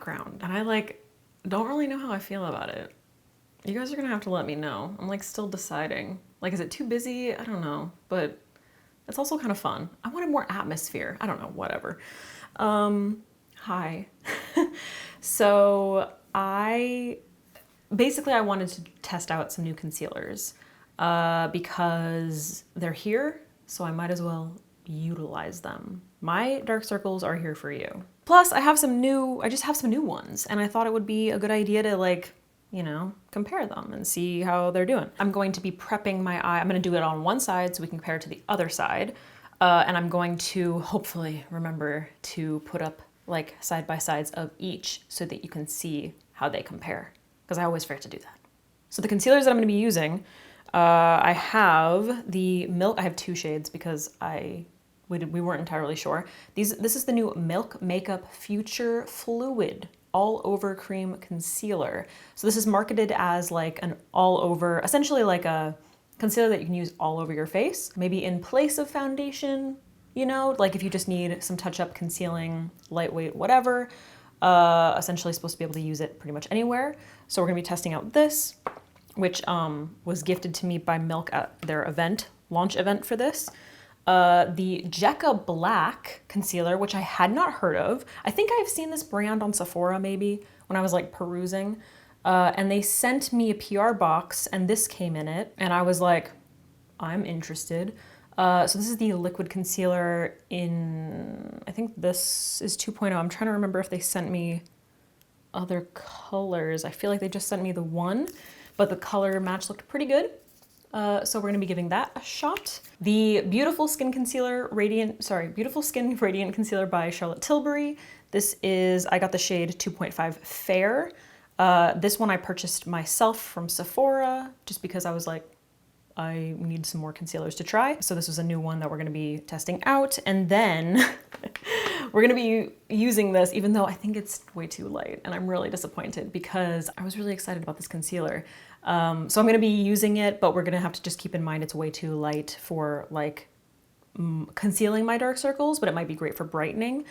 background and I like don't really know how I feel about it. You guys are gonna have to let me know. I'm like still deciding. Like, is it too busy? I don't know, but it's also kind of fun. I wanted more atmosphere. I don't know, whatever. Hi. So I wanted to test out some new concealers because they're here, so I might as well utilize them. My dark circles are here for you. Plus, I just have some new ones, and I thought it would be a good idea to like, you know, compare them and see how they're doing. I'm going to be prepping my eye. I'm going to do it on one side so we can compare it to the other side. And I'm going to hopefully remember to put up like side by sides of each so that you can see how they compare, because I always forget to do that. So the concealers that I'm going to be using, I have the Milk. I have two shades because we weren't entirely sure. This is the new Milk Makeup Future Fluid All Over Cream Concealer. So this is marketed as like an all over, essentially like a concealer that you can use all over your face, maybe in place of foundation, you know, like if you just need some touch-up concealing, lightweight, whatever. Essentially supposed to be able to use it pretty much anywhere. So we're gonna be testing out this, which was gifted to me by Milk at their event, launch event for this. The Jecca Blac concealer, which I had not heard of. I think I've seen this brand on Sephora maybe when I was like perusing. And they sent me a PR box and this came in it. And I was like, I'm interested. So this is the liquid concealer in, I think this is 2.0. I'm trying to remember if they sent me other colors. I feel like they just sent me the one, but the color match looked pretty good. So we're gonna be giving that a shot. The Beautiful Skin Radiant Concealer by Charlotte Tilbury. This is, I got the shade 2.5 Fair. This one I purchased myself from Sephora just because I was like, I need some more concealers to try. So this was a new one that we're gonna be testing out. And then we're gonna be using this, even though I think it's way too light and I'm really disappointed because I was really excited about this concealer. So I'm gonna be using it, but we're gonna have to just keep in mind it's way too light for like concealing my dark circles, but it might be great for brightening.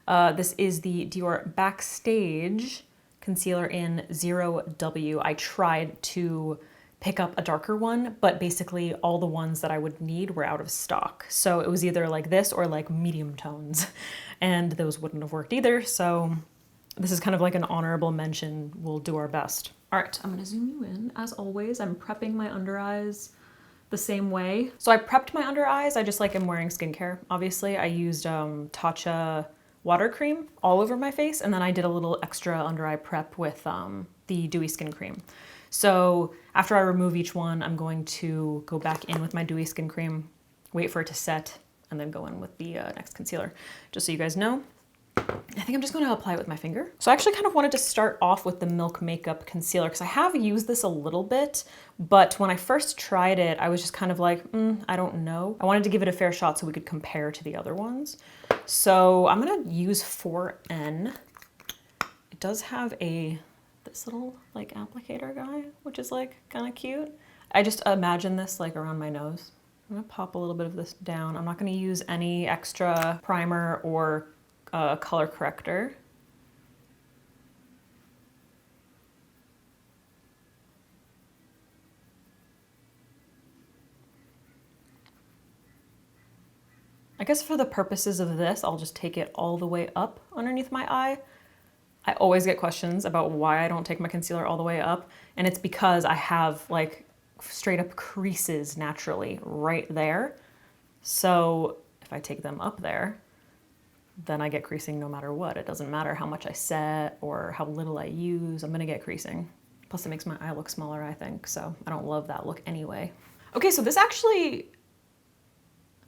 This is the Dior Backstage concealer in 0W. I tried to pick up a darker one, but basically all the ones that I would need were out of stock. So it was either like this or like medium tones, and those wouldn't have worked either. So this is kind of like an honorable mention. We'll do our best. All right, I'm gonna zoom you in. As always, I'm prepping my under eyes the same way. So I prepped my under eyes. I just like am wearing skincare. Obviously, I used Tatcha water cream all over my face, and then I did a little extra under eye prep with the Dewy Skin Cream. So after I remove each one, I'm going to go back in with my Dewy Skin Cream, wait for it to set, and then go in with the next concealer. Just so you guys know, I think I'm just going to apply it with my finger. So I actually kind of wanted to start off with the Milk Makeup Concealer because I have used this a little bit, but when I first tried it, I was just kind of like, I don't know. I wanted to give it a fair shot so we could compare to the other ones. So I'm going to use 4N. It does have this little like applicator guy, which is like kind of cute. I just imagine this like around my nose. I'm gonna pop a little bit of this down. I'm not gonna use any extra primer or color corrector. I guess for the purposes of this, I'll just take it all the way up underneath my eye. I always get questions about why I don't take my concealer all the way up, and it's because I have like straight up creases naturally right there. So if I take them up there, then I get creasing no matter what. It doesn't matter how much I set or how little I use, I'm gonna get creasing. Plus it makes my eye look smaller, I think, so I don't love that look anyway. Okay, so this actually,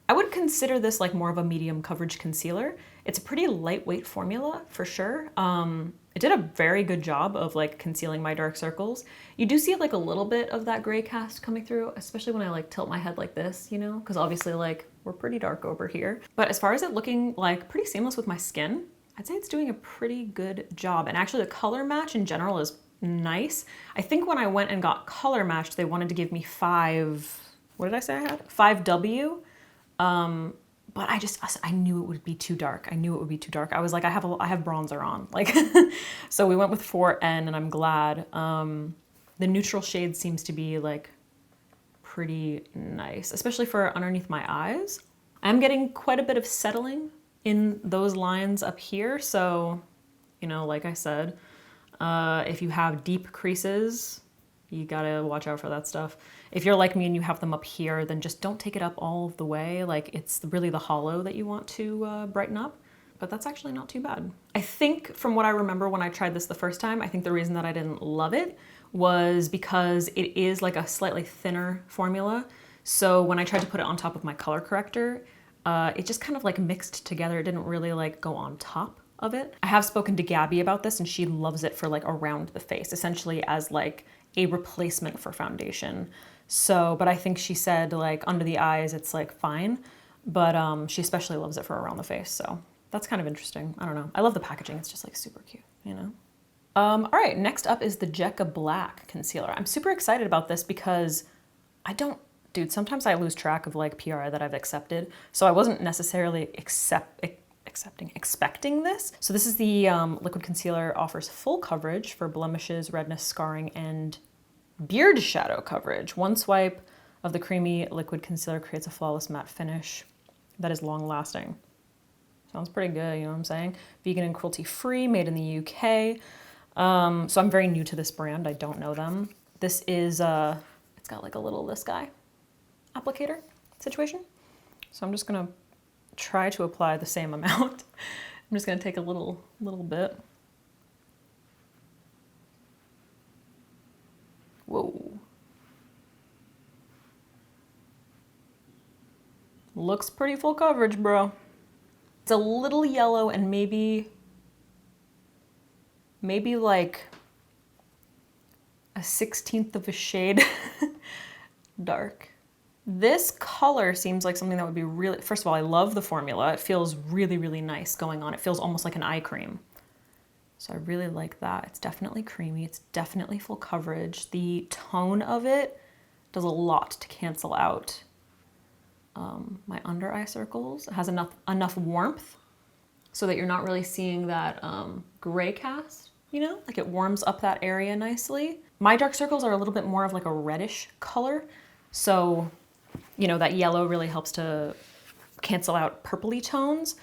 I would consider this like more of a medium coverage concealer. It's a pretty lightweight formula for sure. It did a very good job of like concealing my dark circles. You do see like a little bit of that gray cast coming through, especially when I like tilt my head like this, you know, because obviously like we're pretty dark over here. But as far as it looking like pretty seamless with my skin, I'd say it's doing a pretty good job. And actually the color match in general is nice. I think when I went and got color matched, they wanted to give me 5, what did I say I had? 5W. but I knew it would be too dark. I knew it would be too dark. I was like, I have bronzer on. Like, so we went with 4N and I'm glad. The neutral shade seems to be like pretty nice, especially for underneath my eyes. I'm getting quite a bit of settling in those lines up here. So, you know, like I said, if you have deep creases, you gotta watch out for that stuff. If you're like me and you have them up here, then just don't take it up all the way. Like, it's really the hollow that you want to brighten up, but that's actually not too bad. I think from what I remember when I tried this the first time, I think the reason that I didn't love it was because it is like a slightly thinner formula. So when I tried to put it on top of my color corrector, it just kind of like mixed together. It didn't really like go on top of it. I have spoken to Gabby about this and she loves it for like around the face, essentially as like a replacement for foundation. So, but I think she said like under the eyes, it's like fine, but she especially loves it for around the face. So that's kind of interesting. I don't know. I love the packaging. It's just like super cute, you know? All right, next up is the Jecca Blac concealer. I'm super excited about this because dude, sometimes I lose track of like PR that I've accepted. So I wasn't necessarily expecting this. So this is the liquid concealer, offers full coverage for blemishes, redness, scarring, and beard shadow coverage. One swipe of the creamy liquid concealer creates a flawless matte finish that is long lasting. Sounds pretty good, you know what I'm saying? Vegan and cruelty free, made in the UK. So I'm very new to this brand. I don't know them. This is, it's got like a little, this guy applicator situation. So I'm just gonna try to apply the same amount. I'm just gonna take a little bit. Whoa. Looks pretty full coverage, bro. It's a little yellow and maybe like a 1/16 of a shade dark. This color seems like something that would be really, first of all, I love the formula. It feels really, really nice going on. It feels almost like an eye cream. So I really like that. It's definitely creamy. It's definitely full coverage. The tone of it does a lot to cancel out my under eye circles. It has enough warmth so that you're not really seeing that gray cast, you know? Like it warms up that area nicely. My dark circles are a little bit more of like a reddish color. So, you know, that yellow really helps to cancel out purpley tones.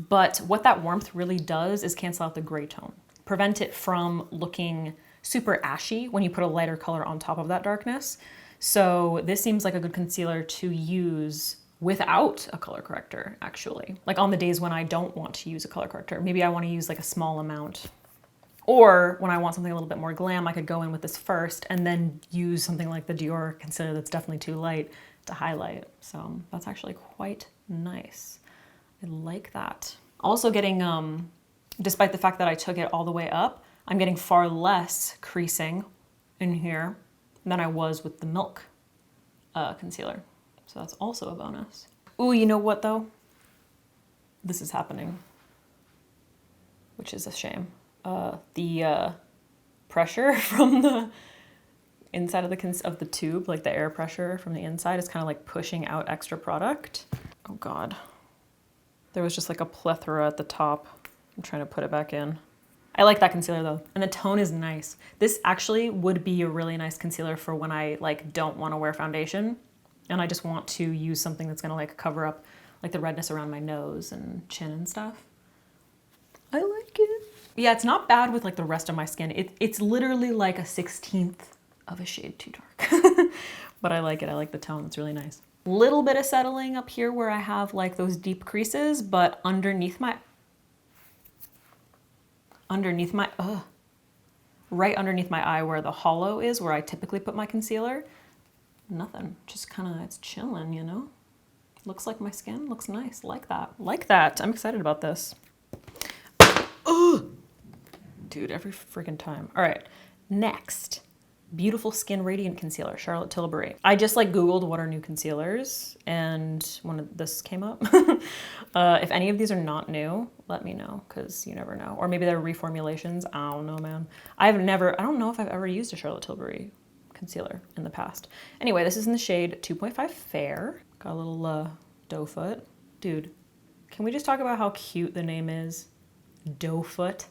But what that warmth really does is cancel out the gray tone. Prevent it from looking super ashy when you put a lighter color on top of that darkness. So this seems like a good concealer to use without a color corrector, actually. Like on the days when I don't want to use a color corrector. Maybe I want to use like a small amount. Or when I want something a little bit more glam, I could go in with this first and then use something like the Dior concealer that's definitely too light to highlight. So that's actually quite nice. I like that. Also getting, despite the fact that I took it all the way up, I'm getting far less creasing in here than I was with the Milk concealer. So that's also a bonus. Ooh, you know what though? This is happening, which is a shame. The pressure from the inside of the tube, like the air pressure from the inside, is kind of like pushing out extra product. Oh God. There was just like a plethora at the top. I'm trying to put it back in. I like that concealer though, and the tone is nice. This actually would be a really nice concealer for when I like don't want to wear foundation and I just want to use something that's gonna like cover up like the redness around my nose and chin and stuff. I like it. Yeah, it's not bad with like the rest of my skin. It's literally like a 1/16 of a shade too dark. But I like it. I like the tone. It's really nice. Little bit of settling up here where I have like those deep creases, but underneath my, right underneath my eye where the hollow is, where I typically put my concealer, nothing. Just kind of, it's chilling, you know? Looks like my skin, looks nice. Like that. Like that. I'm excited about this. Ugh. Dude, every freaking time. All right, next. Beautiful Skin Radiant Concealer, Charlotte Tilbury. I just like Googled what are new concealers and one of this came up. If any of these are not new, let me know because you never know. Or maybe they're reformulations. I don't know, man. I don't know if I've ever used a Charlotte Tilbury concealer in the past. Anyway, this is in the shade 2.5 Fair. Got a little doe foot. Dude, Can we just talk about how cute the name is? Doe Foot.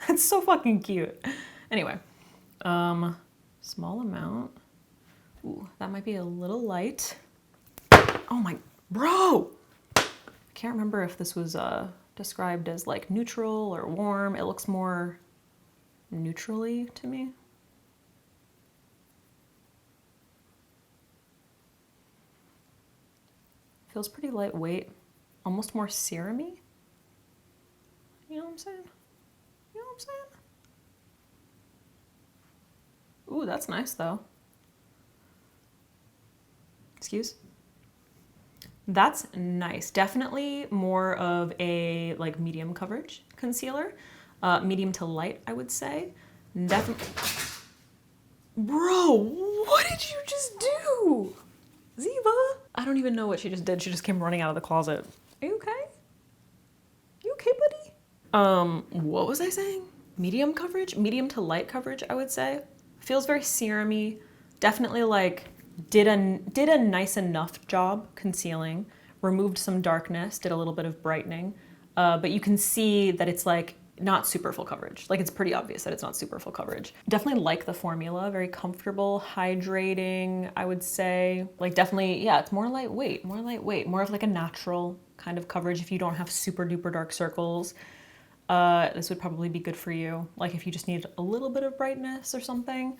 It's so fucking cute. Anyway, small amount. Ooh, that might be a little light. Oh my, bro! I can't remember if this was described as like neutral or warm. It looks more neutrally to me. Feels pretty lightweight, almost more serum-y. You know what I'm saying? You know what I'm saying? Ooh, that's nice though. Excuse? That's nice. Definitely more of a like medium coverage concealer. Medium to light, I would say. Definitely. Bro, what did you just do? Ziva? I don't even know what she just did. She just came running out of the closet. Are you okay? You okay, buddy? What was I saying? Medium coverage? Medium to light coverage, I would say. Feels very serum-y. Definitely like did a nice enough job concealing. Removed some darkness, did a little bit of brightening. But you can see that it's like not super full coverage. Like it's pretty obvious that it's not super full coverage. Definitely like the formula, very comfortable, hydrating, I would say. Like definitely, yeah, it's more lightweight, more of like a natural kind of coverage if you don't have super duper dark circles. This would probably be good for you. Like if you just need a little bit of brightness or something.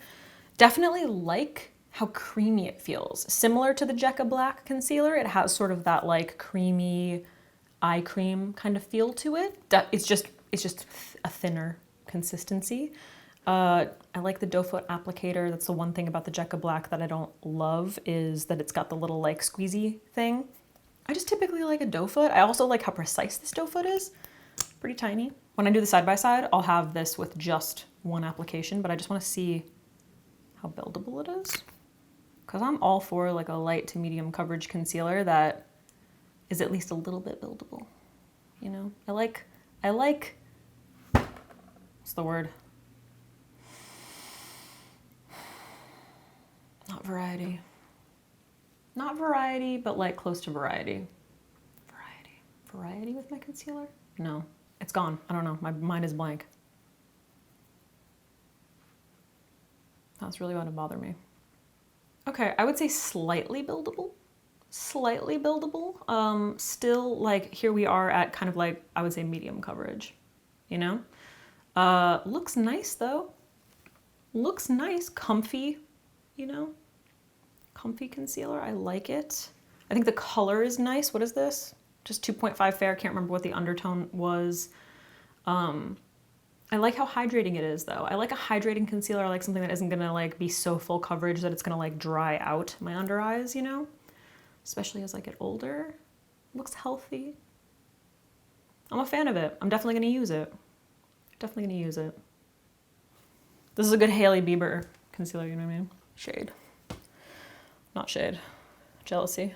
Definitely like how creamy it feels. Similar to the Jecca Blac concealer, it has sort of that like creamy eye cream kind of feel to it. It's just a thinner consistency. I like the doe foot applicator. That's the one thing about the Jecca Blac that I don't love is that it's got the little like squeezy thing. I just typically like a doe foot. I also like how precise this doe foot is. Pretty tiny. When I do the side by side, I'll have this with just one application, but I just want to see how buildable it is. Because I'm all for like a light to medium coverage concealer that is at least a little bit buildable. You know, I like, what's the word? Not variety. Not variety, but like close to variety. Variety with my concealer? No, it's gone. I don't know, my mind is blank. That's really going to bother me. Okay, I would say slightly buildable. Slightly buildable. Still like here we are at kind of like, I would say medium coverage, you know? Looks nice though. Looks nice, comfy, you know? Comfy concealer, I like it. I think the color is nice. What is this? Just 2.5 fair, can't remember what the undertone was. I like how hydrating it is though. I like a hydrating concealer. I like something that isn't gonna like be so full coverage that it's gonna like dry out my under eyes, you know? Especially as I get older. Looks healthy. I'm a fan of it. I'm definitely gonna use it. Definitely gonna use it. This is a good Hailey Bieber concealer, you know what I mean? Shade. Not shade. Jealousy.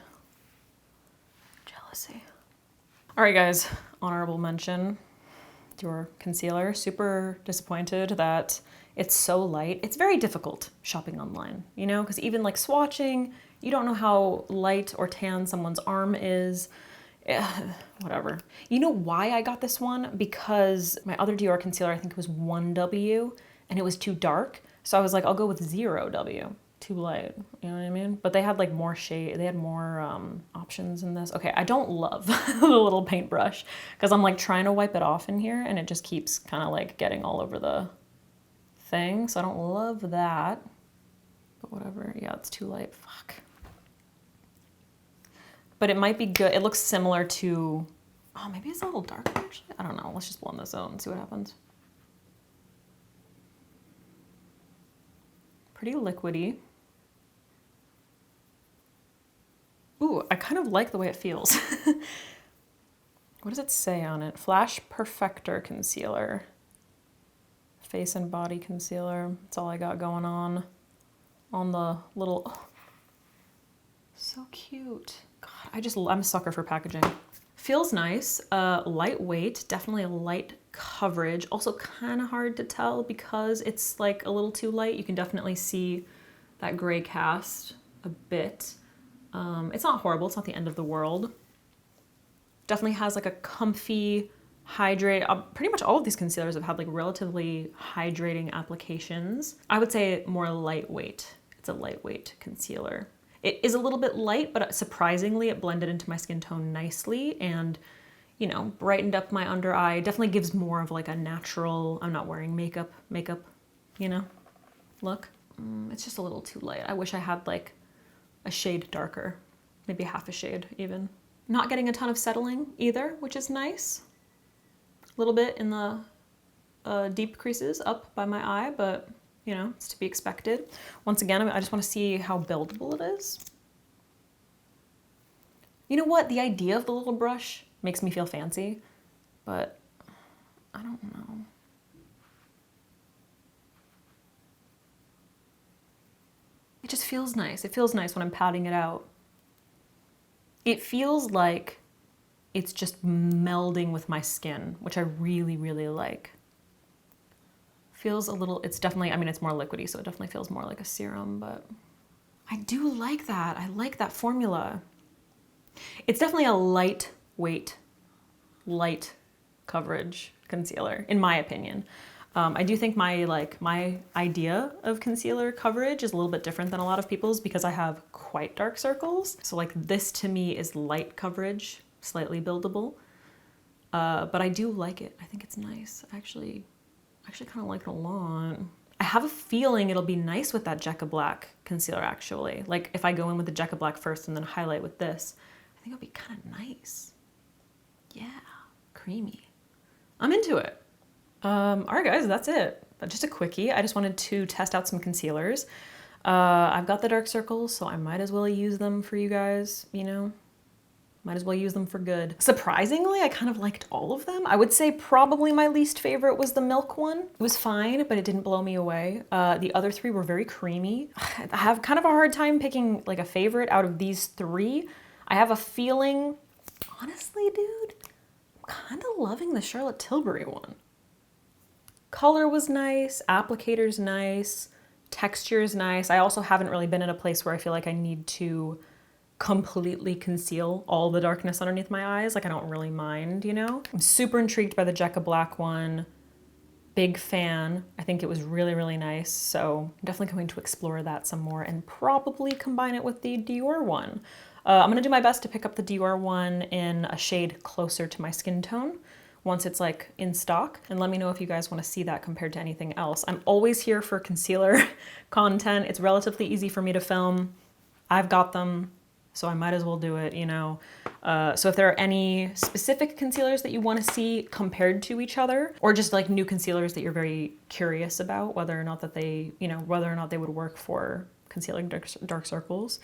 Jealousy. All right, guys, honorable mention. Dior concealer. Super disappointed that it's so light. It's very difficult shopping online, you know, because even like swatching, you don't know how light or tan someone's arm is. Whatever. You know why I got this one? Because my other Dior concealer, I think it was 1W, and it was too dark. So I was like, I'll go with 0W. Too light, you know what I mean? But they had like more shade, they had more options in this. Okay, I don't love the little paintbrush because I'm like trying to wipe it off in here and it just keeps kind of like getting all over the thing. So I don't love that, but whatever. Yeah, it's too light, fuck. But it might be good. It looks similar to, oh, maybe it's a little darker actually. I don't know, let's just blend this out and see what happens. Pretty liquidy. Ooh, I kind of like the way it feels. What does it say on it? Flash Perfector Concealer. Face and body concealer. That's all I got going on the little, oh, so cute. God, I'm a sucker for packaging. Feels nice, lightweight, definitely a light coverage. Also kind of hard to tell because it's like a little too light. You can definitely see that gray cast a bit. It's not horrible, it's not the end of the world. Definitely has like a comfy, hydrate. Pretty much all of these concealers have had like relatively hydrating applications. I would say more lightweight. It's a lightweight concealer. It is a little bit light, but surprisingly it blended into my skin tone nicely and, you know, brightened up my under eye. Definitely gives more of like a natural, I'm not wearing makeup, you know, look. It's just a little too light. I wish I had like a shade darker, maybe half a shade even. Not getting a ton of settling either, which is nice. A little bit in the deep creases up by my eye, but you know, it's to be expected. Once again, I just want to see how buildable it is. You know what? The idea of the little brush makes me feel fancy, but I don't know. It just feels nice. It feels nice when I'm patting it out. It feels like it's just melding with my skin, which I really, really like. Feels a little, it's definitely, I mean, it's more liquidy, so it definitely feels more like a serum, but I do like that. I like that formula. It's definitely a lightweight, light coverage concealer, in my opinion. I do think my idea of concealer coverage is a little bit different than a lot of people's because I have quite dark circles. So like this to me is light coverage, slightly buildable. But I do like it. I think it's nice. I actually kind of like it a lot. I have a feeling it'll be nice with that Jecca Blac concealer actually. Like if I go in with the Jecca Blac first and then highlight with this, I think it'll be kind of nice. Yeah, creamy. I'm into it. All right guys, that's it. Just a quickie. I just wanted to test out some concealers. I've got the dark circles, so I might as well use them for you guys, you know? Might as well use them for good. Surprisingly, I kind of liked all of them. I would say probably my least favorite was the milk one. It was fine, but it didn't blow me away. The other three were very creamy. I have kind of a hard time picking like a favorite out of these three. I have a feeling, honestly, dude, I'm kind of loving the Charlotte Tilbury one. Color was nice, applicator's nice, texture's nice. I also haven't really been in a place where I feel like I need to completely conceal all the darkness underneath my eyes. Like I don't really mind, you know? I'm super intrigued by the Jecca Blac one. Big fan. I think it was really, really nice. So I'm definitely going to explore that some more and probably combine it with the Dior one. I'm gonna do my best to pick up the Dior one in a shade closer to my skin tone once it's like in stock, and let me know if you guys want to see that compared to anything else. I'm always here for concealer content. It's relatively easy for me to film. I've got them, so I might as well do it, you know? So if there are any specific concealers that you want to see compared to each other, or just like new concealers that you're very curious about, whether or not that they, you know, whether or not they would work for concealing dark circles,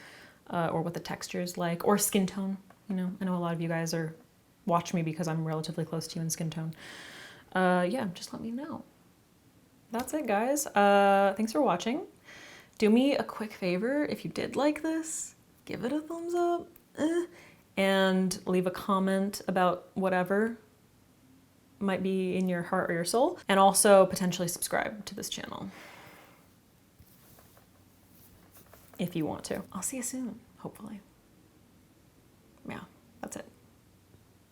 or what the texture is like, or skin tone, you know? I know a lot of you guys watch me because I'm relatively close to you in skin tone. Yeah, just let me know. That's it, guys. Thanks for watching. Do me a quick favor, if you did like this, give it a thumbs up, and leave a comment about whatever might be in your heart or your soul, and also potentially subscribe to this channel if you want to. I'll see you soon, hopefully. Yeah, that's it.